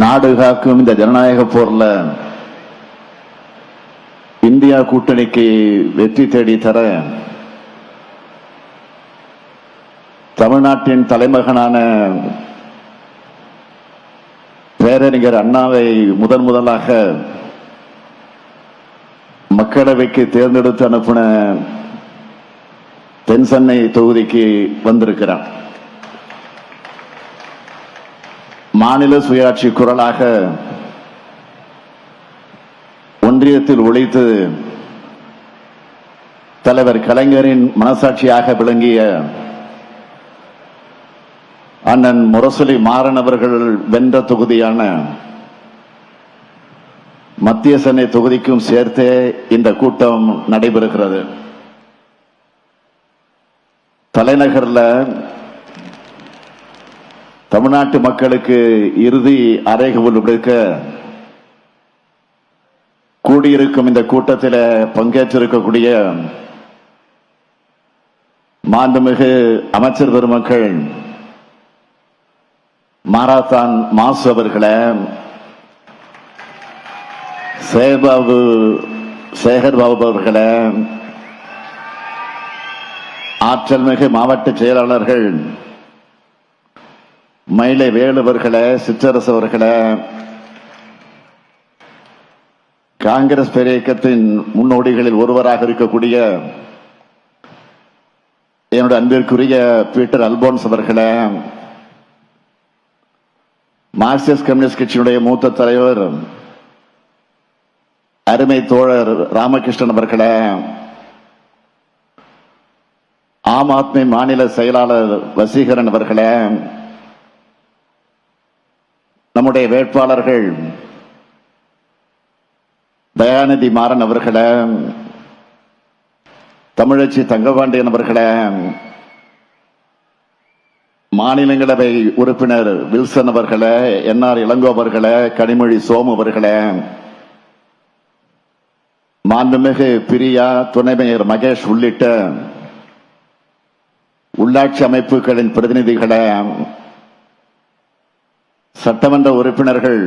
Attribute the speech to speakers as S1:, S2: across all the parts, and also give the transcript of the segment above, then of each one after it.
S1: நாடு காக்கும் இந்த ஜனநாயக போர்ல இந்தியா கூட்டணிக்கு வெற்றி தேடி தர தமிழ்நாட்டின் தலைமகனான பேரறிஞர் அண்ணாவை முதலாக மக்களவைக்கு தேர்ந்தெடுத்து அனுப்பின தென்சென்னை தொகுதிக்கு வந்திருக்கிறார். மாநில சுயாட்சி குரலாக ஒன்றியத்தில் ஒழித்து தலைவர் கலைஞரின் மனசாட்சியாக விளங்கிய அண்ணன் முரசொலி மாறன் அவர்கள் வென்ற தொகுதியான மத்திய சென்னை தொகுதிக்கும் சேர்த்தே இந்த கூட்டம் நடைபெறுகிறது. தலைநகர்ல தமிழ்நாட்டு மக்களுக்கு இறுதி அறைகூவல் விடுக்க கூடியிருக்கும் இந்த கூட்டத்தில் பங்கேற்றிருக்கக்கூடிய மாண்புமிகு அமைச்சர் பெருமக்கள் மாராத்தான் மாசு அவர்களை, சேகர் பாபு அவர்களை, ஆற்றல் மிகு மாவட்ட செயலாளர்கள் மயிலை வேலு அவர்களை, சிற்றரசு அவர்களை, காங்கிரஸ் பேரியக்கத்தின் முன்னோடிகளில் ஒருவராக இருக்கக்கூடிய என்னுடைய அன்பிற்குரிய பீட்டர் அல்போன்ஸ் அவர்களை, மார்க்சிஸ்ட் கம்யூனிஸ்ட் கட்சியினுடைய மூத்த தலைவர் அருமை தோழர் ராமகிருஷ்ணன் அவர்களை, ஆம் ஆத்மி மாநில செயலாளர் வசீகரன் அவர்களை, நம்முடைய வேட்பாளர்கள் தயாநிதி மாறன் அவர்களை, தமிழச்சி தங்கபாண்டியன் அவர்களை, மாநிலங்களவை உறுப்பினர் வில்சன் அவர்களை, என்ஆர் இளங்கோ அவர்களை, கனிமொழி சோமு அவர்களை, மாண்புமிகு பிரியா, துணை மேயர் மகேஷ் உள்ளிட்ட உள்ளாட்சி அமைப்புகளின் பிரதிநிதிகளை, சட்டமன்ற உறுப்பினர்கள்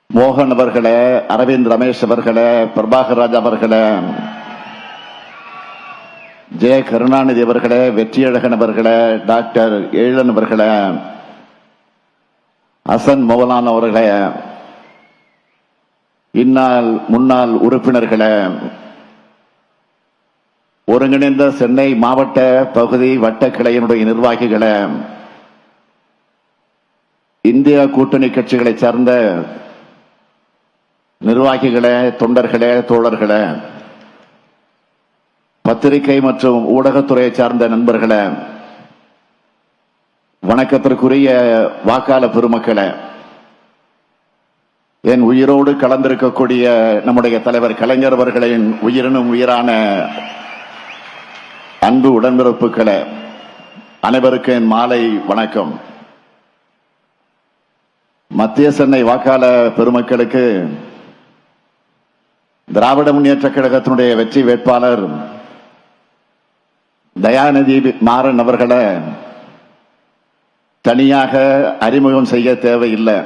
S1: மோகன் அவர்களை, அரவிந்த் ரமேஷ் அவர்களை, பிரபாகர் ராஜ் அவர்களை, ஜெய கருணாநிதி அவர்களை, வெற்றியழகன் அவர்களை, டாக்டர் ஏழன் அவர்களை, ஹசன் மௌலான் அவர்களை, இந்நாள் முன்னாள் உறுப்பினர்களை, ஒருங்கிணைந்த சென்னை மாவட்ட பகுதி வட்ட கிளையினுடைய நிர்வாகிகளை, இந்தியா கூட்டணி கட்சிகளை சார்ந்த நிர்வாகிகளே, தொண்டர்களே, தோழர்களே, பத்திரிகை மற்றும் ஊடகத்துறையை சார்ந்த நண்பர்களே, வணக்கத்திற்குரிய வாக்காளர் பெருமக்களே, என் உயிரோடு கலந்திருக்கக்கூடிய நம்முடைய தலைவர் கலைஞர் அவர்களின் உயிரினும் உயிரான அன்பு உடன்பிறப்புகளே, அனைவருக்கு என் மாலை வணக்கம். மத்திய சென்னை வாக்காளர் பெருமக்களுக்கு திராவிட முன்னேற்ற கழகத்தினுடைய வெற்றி வேட்பாளர் தயாநிதி மாறன் அவர்களை தனியாக அறிமுகம் செய்ய தேவையில்லை.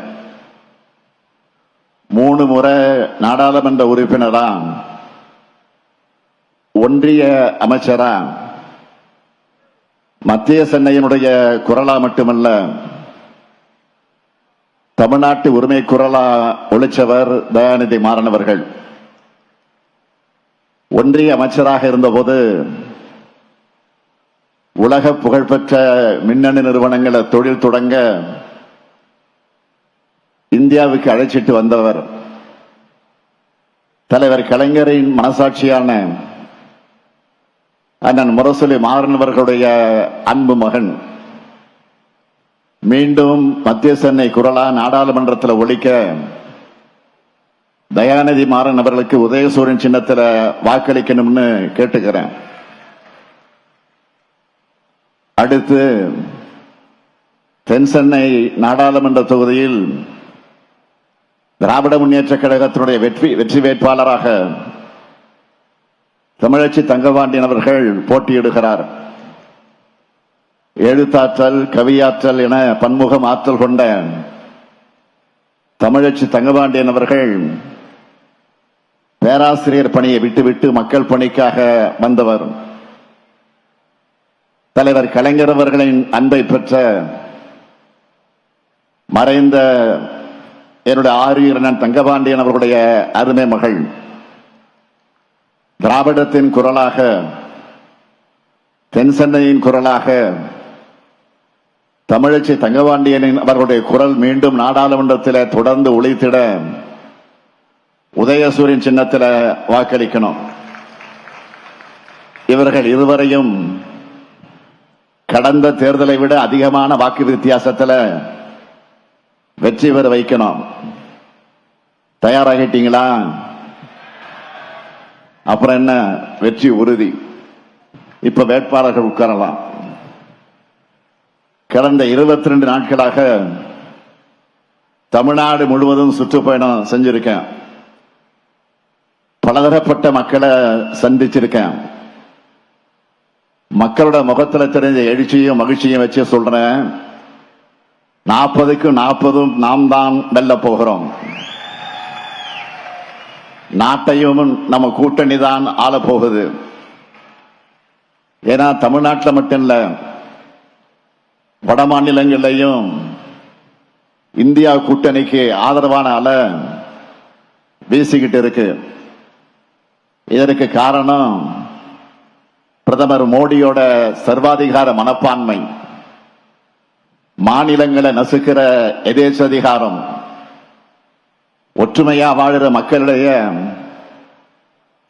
S1: 3 முறை நாடாளுமன்ற உறுப்பினரா, ஒன்றிய அமைச்சரா, மத்திய சென்னையினுடைய குரலா மட்டுமல்ல, தமிழ்நாட்டு உரிமை குரலா ஒழிச்சவர் தயாநிதி மாறன் அவர்கள். ஒன்றிய அமைச்சராக இருந்தபோது உலக புகழ்பெற்ற மின்னணு நிறுவனங்களை தொழில் தொடங்க இந்தியாவுக்கு அழைச்சிட்டு வந்தவர். தலைவர் கலைஞரின் மனசாட்சியான அண்ணன் முரசொலி மாறன் அவர்களுடைய அன்பு மகன் மீண்டும் மத்திய சென்னை குரலா நாடாளுமன்றத்தில் ஒழிக்க தயாநிதி மாறன் அவர்களுக்கு உதயசூரியன் சின்னத்தில் வாக்களிக்கணும்னு கேட்டுக்கிறேன். அடுத்து தென்சென்னை நாடாளுமன்ற தொகுதியில் திராவிட முன்னேற்ற கழகத்தினுடைய வெற்றி வேட்பாளராக தமிழச்சி தங்கபாண்டியன் அவர்கள் போட்டியிடுகிறார். எழுத்தாற்றல், கவியாற்றல் என பன்முகம் ஆற்றல் கொண்ட தமிழச்சி தங்கபாண்டியன் அவர்கள் பேராசிரியர் பணியை விட்டுவிட்டு மக்கள் பணிக்காக வந்தவர். தலைவர் கலைஞர் அவர்களின் அன்பை பெற்ற மறைந்த என்னுடைய ஆரியரன் தங்கபாண்டியன் அவர்களுடைய அருமை மகள். திராவிடத்தின் குரலாக, தென் சென்னையின் குரலாக தமிழச்சி தங்கபாண்டியனின் அவர்களுடைய குரல் மீண்டும் நாடாளுமன்றத்தில் தொடர்ந்து ஒலித்திட உதயசூரியன் சின்னத்தில் வாக்களிக்கணும். இவர்கள் இருவரையும் கடந்த தேர்தலை விட அதிகமான வாக்கு வித்தியாசத்தில் வெற்றி பெற வைக்கணும். தயாராகிட்டீங்களா? அப்புறம் என்ன, வெற்றி உறுதி. இப்ப வேட்பாளர்கள் உட்காரலாம். கடந்த 22 நாட்களாக தமிழ்நாடு முழுவதும் சுற்றுப்பயணம் செஞ்சிருக்கேன். பலதரப்பட்ட மக்களை சந்திச்சிருக்கேன். மக்களோட முகத்துல தெரிஞ்ச எழுச்சியும் மகிழ்ச்சியும் வச்சு சொல்றேன், 40க்கு 40 நாம் தான் வெல்ல போகிறோம். நாட்டையும் நம்ம கூட்டணி தான் ஆள போகுது. ஏன்னா தமிழ்நாட்டில் மட்டும் இல்ல, வட மாநிலங்களிலையும் இந்தியா கூட்டணிக்கு ஆதரவான அலை வீசிக்கிட்டு இருக்கு. இதற்கு காரணம் பிரதமர் மோடியோட சர்வாதிகார மனப்பான்மை, மாநிலங்களை நசுக்கிற எதேச்சதிகாரம், ஒற்றுமையா வாழுற மக்களிடையே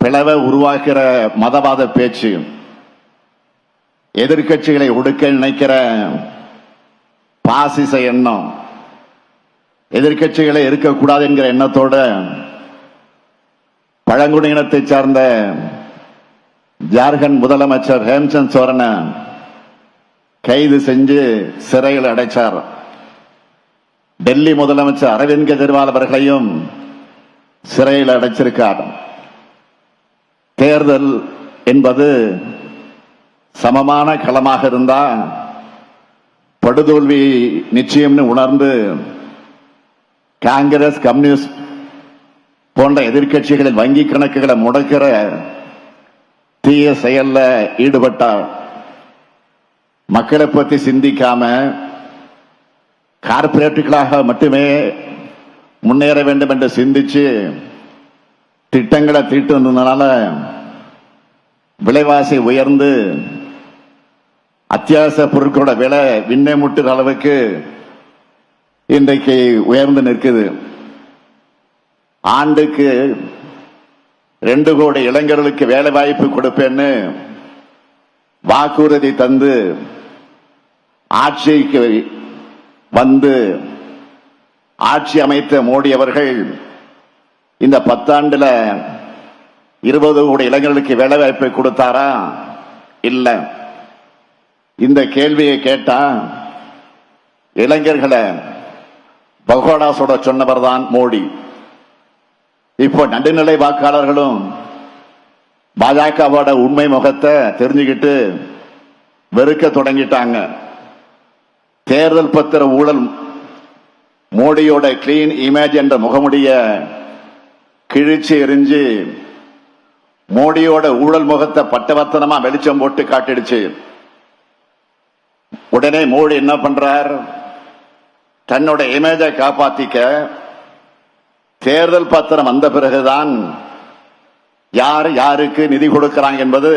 S1: பிளவை உருவாக்குற மதவாத பேச்சு, எதிர்கட்சிகளை ஒடுக்க நினைக்கிற பாசிச எண்ணம், எதிர்கட்சிகளை இருக்கக்கூடாது என்கிற எண்ணத்தோட பழங்குடியினத்தை சார்ந்த ஜார்க்கண்ட் முதலமைச்சர் ஹேம்சந்த் சோரனை கைது செஞ்சு சிறையில் அடைச்சார். டெல்லி முதலமைச்சர் அரவிந்த் கெஜ்ரிவால் அவர்களையும் சிறையில் அடைச்சிருக்கார். தேர்தல் என்பது சமமான களமாக இருந்தா படுதோல்வி நிச்சயம்னு உணர்ந்து காங்கிரஸ், கம்யூனிஸ்ட் போன்ற எதிர்கட்சிகளின் வங்கி கணக்குகளை முடக்கிற தீய செயல்ல ஈடுபட்டார். மக்களை பற்றி சிந்திக்காம கார்பரேட்டுகளாக மட்டுமே முன்னேற வேண்டும் என்று சிந்திச்சு திட்டங்களை தீட்டுனால விலைவாசி உயர்ந்து அத்தியாவசிய பொருட்களோட விலை விண்ணை முட்டுற அளவுக்கு இன்றைக்கு உயர்ந்து நிற்குது. ஆண்டுக்கு 2 கோடி இளைஞர்களுக்கு வேலை வாய்ப்பு கொடுப்பேன்னு வாக்குறுதி தந்து ஆட்சிக்கு வந்து ஆட்சி அமைத்த மோடி அவர்கள் இந்த 10 ஆண்டுல 20 கோடி இளைஞர்களுக்கு வேலை வாய்ப்பை கொடுத்தாரா? இல்ல. இந்த கேள்வியை கேட்டா இளைஞர்களை பகோடா சுட சொன்னவர் தான் மோடி. இப்போ நடுநிலை வாக்காளர்களும் பாஜகவோட உண்மை முகத்தை தெரிஞ்சுக்கிட்டு வெறுக்க தொடங்கிட்டாங்க. தேர்தல் பத்திர ஊழல், மோடியோட கிளீன் இமேஜ் என்ற முகமுடிய கிழிச்சு எரிஞ்சு மோடியோட ஊழல் முகத்தை பட்டவர்த்தனமா வெளிச்சம் போட்டு காட்டிடுச்சு. உடனே மோடி என்ன பண்றார்? தன்னோட இமேஜை காப்பாத்திக்க தேர்தல் பத்திரம் வந்த பிறகுதான் யார் யாருக்கு நிதி கொடுக்கிறாங்க என்பது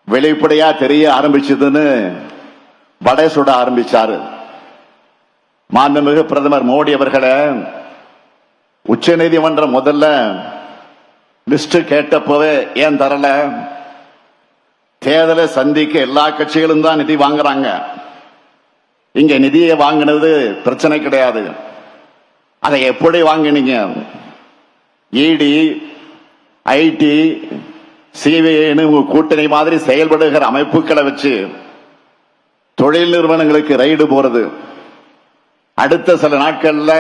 S1: வெளிப்படையா தெரிய ஆரம்பிச்சதுன்னு வடை சுட ஆரம்பிச்சாரு. மாண்புமிகு பிரதமர் மோடி அவர்களை உச்ச நீதிமன்றம் முதல்ல லிஸ்ட் கேட்டப்போவே ஏன் தரல? தேர்தலை சந்திக்க எல்லா கட்சிகளும் தான் நிதி வாங்குறாங்க. இங்க நிதியை வாங்கினது பிரச்சனை கிடையாது. அதை எப்படி வாங்கினீங்க? இடி, ஐடி, சிபிஐ கூட்டணி மாதிரி செயல்படுகிற அமைப்புகளை வச்சு தொழில் நிறுவனங்களுக்கு ரைடு போறது. அடுத்த சில நாட்கள்ல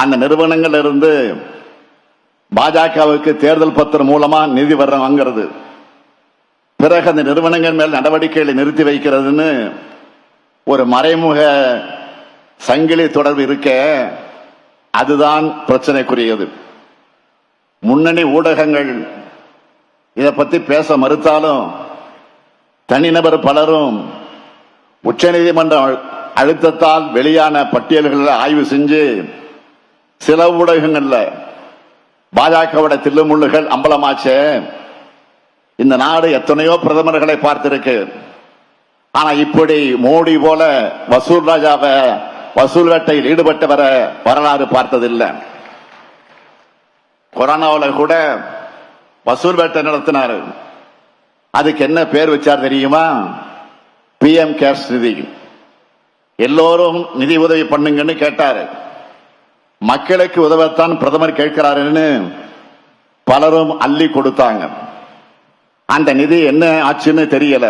S1: அந்த நிறுவனங்கள் இருந்து பாஜகவுக்கு தேர்தல் பத்திரம் மூலமா நிதி வாங்கிறது. பிறகு அந்த நிறுவனங்கள் மேல் நடவடிக்கைகளை நிறுத்தி வைக்கிறதுன்னு ஒரு மறைமுக சங்கிலி தொடர்பு இருக்க அதுதான் பிரச்சனைக்குரியது. முன்னணி ஊடகங்கள் இதை பத்தி பேச மறுத்தாலும் தனிநபர் பலரும் உச்சநீதிமன்ற அழுத்தத்தால் வெளியான பட்டியல்களை ஆய்வு செஞ்சு சில ஊடகங்கள்ல பாஜகவோட தில்லுமுள்ளுகள் அம்பலமாச்சே. இந்த நாடு எத்தனையோ பிரதமர்களை பார்த்திருக்கு. ஆனா இப்படி மோடி போல வசூல் ராஜாவை வசூல் வேட்டையில் ஈடுபட்டவர வரலாறு பார்த்ததில்லை. கொரோனாவில் கூட வசூல் வேட்டை நடத்தினாரு. அதுக்கு என்ன பேர் வச்சார் தெரியுமா? PM கேர்ஸ் நிதி. எல்லோரும் நிதி உதவி பண்ணுங்கன்னு கேட்டாரு. மக்களுக்கு உதவத்தான் பிரதமர் கேட்கிறாருன்னு பலரும் அள்ளி கொடுத்தாங்க. அந்த நிதி என்ன ஆச்சுன்னு தெரியல.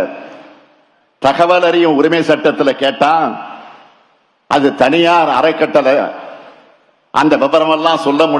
S1: தகவல் அறியும் உரிமை சட்டத்தில் கேட்டா அது தனியார் அறக்கட்டளை, அந்த விவரம் எல்லாம் சொல்ல முடியும்.